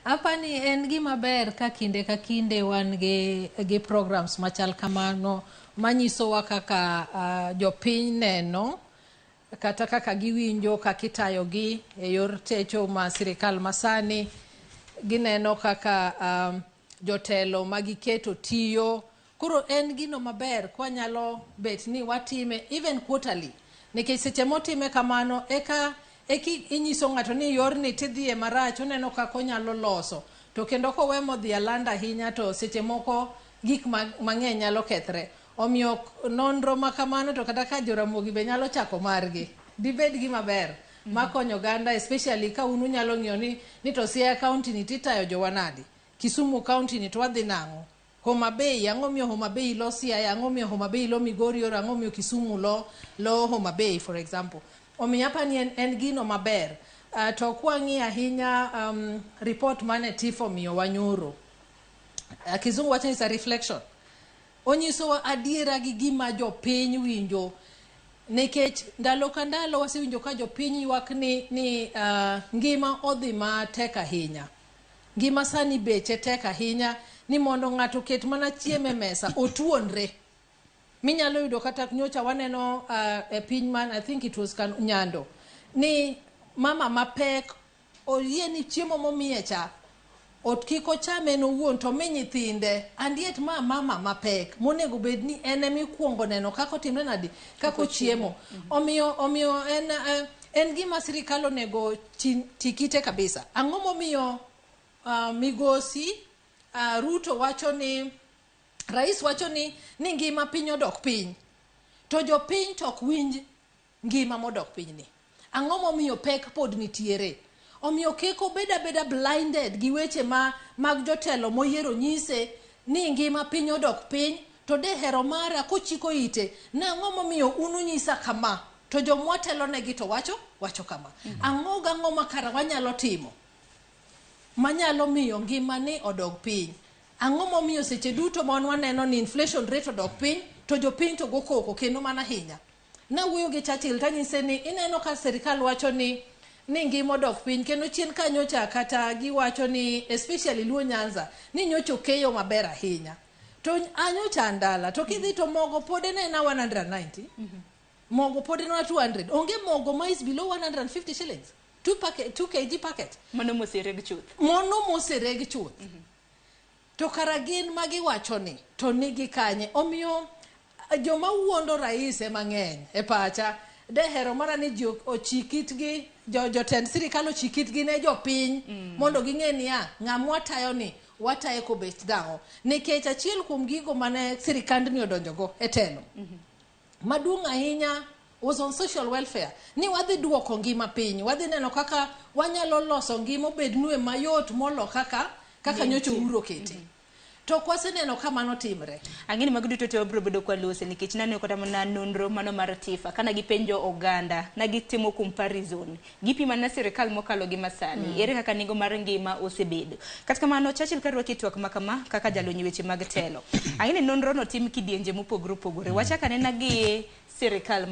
Apani en gima ber ka kinde wan ge programs machal kamano manyisowa kaka jopiny neno kata kaka giwinjo kaka itayogi e yor techo ma sirikal masani. Gineno kaka jotelo magiketo tiyo. Koro en gino maber kwa nyalo bet ni watime even quarterly. Nikech seche motime kamano eki inyiso ng'ato ni yorni tidhie marach, oneno kaka onyalo loso. To kendo kowe modhi alanda ahinya to seche moko gik mang'eny nyalo kethre. Omiyo nonro makamano to kata ka jo-Ramogi be nyalo chako margi. Dibed gima ber makonyo oganda, especially ka unu nyalo ng'iyo ni to Siaya County ni titayo jowanadi. Kisumu County ni to wadhi nang'o. Homa Bay, ang'o miyo Homa Bay lo Siaya, ang'o miyo Homa Bay lo Migori, ang'o miyo Kisumu lo Homa Bay, for example. Omiyo apani en gino maber. To kwang'i ahinya report mane tifo miyo wanyoro. Kizungu wacho ni is a reflection. Onyisowa adiera gi gima jopiny winjo. Nikech ndalo ka ndalo wasewinjo ka jopiny ywak ni ngima odhi matek ahinya. Ngima sani beche tek ahinya ni mondo ng'ato ket mana chiemo e mesa otuonre. Minyalo yudo kata nyocha waneno e piny man, I think it was Nyando, ni mama mapek oyie ni chiemo momiye cha kiko chame no wuon to mi nyithinde, and yet mama mapek monego bed ni en emikwongo neno kako timre nadi kako chiemo. Omiyo en gima sirikal onego tikite kabisa. Ang'o momiyo migosi Ruto wacho ni, rais wacho ni ngima piny odok piny, to jopiny tok winj ngima modok piny ni. Ang'o momiyo pek pod nitiere? Omiyo keko beda blinded gi weche mag jotelo moyiero nyise ni ngima piny odok piny, to de hero mara kochiko ite na ang'o momiyo unu nyisa kama, to jomwatelo negi to wacho kama. Ang'o makara wanyalo timo manyalo miyo ngima ni odok piny? Ang'o momiyo seche duto mon waneno ni inflation rate odok piny to jopiny to go koko kendo mana hinya? Na wuoyo gi Churchill tanyise ni ineno ka serikal wacho ni ngima odok piny, kendo chien kanyocha kata giwacho ni especially Luo Nyanza ni nyocho keyo maber ahinya. To anyocha andala to kidhi to mogo pod en 190. Mogo pod en 200. Onge mogo ma is below 150 shillings. 2 kg packet. Mono mosereg chuth. To karagin magiwacho ni to nigi kanye. Omiyo joma wuondo rais mang'eny e pacha de hero mara ni ji ochikitgi, jotend sirikal ochikitgi ne jopiny mondo ging'e ni ng'amwa tayo ni wataye kobet dang'o. Nikech achiel kuom gigo mane sirikand ni odonjogo e telo maduong' ahinya was on social welfare. Ni wadhi duoko ngima piny, wadhi neno kaka wanyalo loso ngima obed nue mayot molo kaka nyocho uro kete. To kwaseneno kama notimre. Ang'ini maguduto te obro bedo kwa lose nikech nane kota mana nonro mano mar tifa kana gipenjo oganda na gitimo comparison gipima na sirikal mokalo gi masani ere kaka nengo mar ngima osebedo. Kata kamano Churchill karwa kitwak makama kaka jalonyi weche mag telo. Ang'ini nonro no tim kidienje mopogore opogore. Wachaka nena gi sirikal